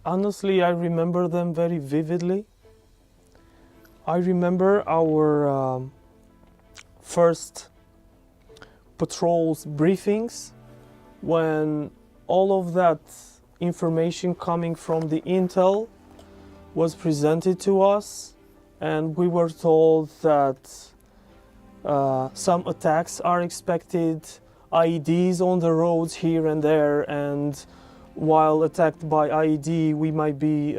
Honestly, I remember them very vividly. I remember our first patrols briefings when all of that information coming from the intel was presented to us, and we were told that some attacks are expected, IEDs on the roads here and there, and while attacked by IED, we might be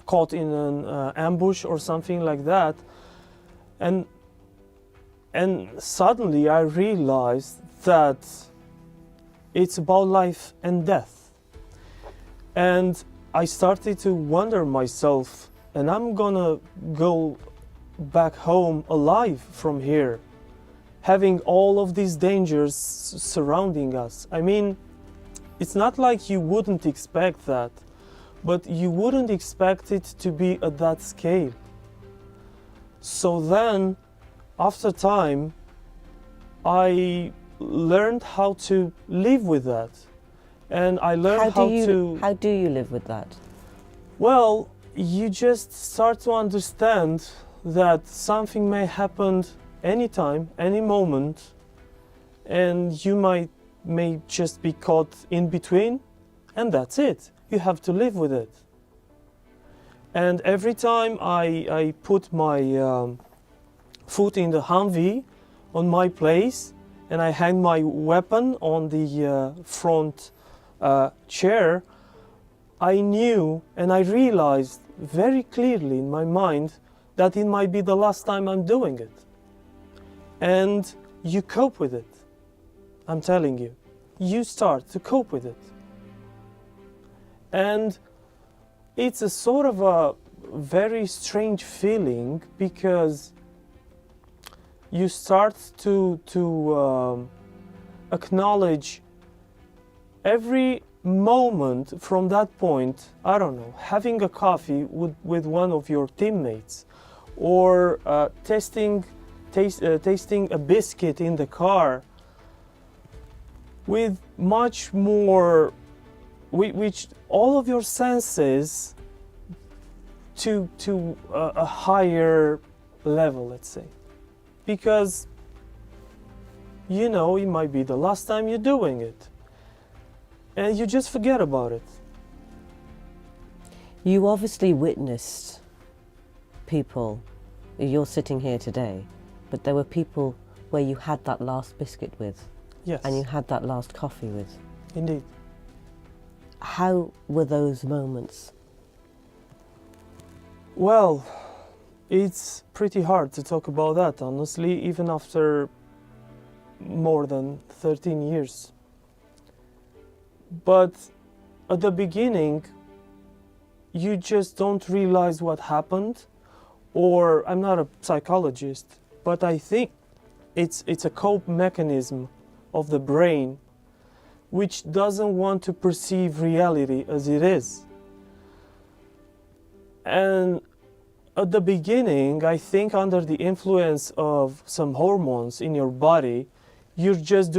caught in an ambush or something like that. And suddenly I realized that it's about life and death. And I started to wonder myself, and I'm gonna go back home alive from here, having all of these dangers surrounding us. I mean, it's not like you wouldn't expect that, but you wouldn't expect it to be at that scale. So then, after time, I learned how to live with that. And I learned How do you live with that? Well, you just start to understand that something may happen anytime, any moment, and you may just be caught in between, and that's it. You have to live with it. And every time I put my foot in the Humvee on my place, and I hang my weapon on the front chair, I knew and I realized very clearly in my mind that it might be the last time I'm doing it. And you cope with it. I'm telling you. You start to cope with it. And it's a sort of a very strange feeling, because you start to acknowledge every moment from that point. I don't know, having a coffee with one of your teammates, or tasting a biscuit in the car, with much more, which all of your senses to a higher level, let's say. Because, you know, it might be the last time you're doing it. And you just forget about it. You obviously witnessed people, you're sitting here today, but there were people where you had that last biscuit with. Yes. And you had that last coffee with. Indeed. How were those moments? Well, it's pretty hard to talk about that, honestly, even after more than 13 years. But at the beginning, you just don't realize what happened. Or, I'm not a psychologist, but I think it's a cope mechanism of the brain which doesn't want to perceive reality as it is. And at the beginning, I think under the influence of some hormones in your body, you're just doing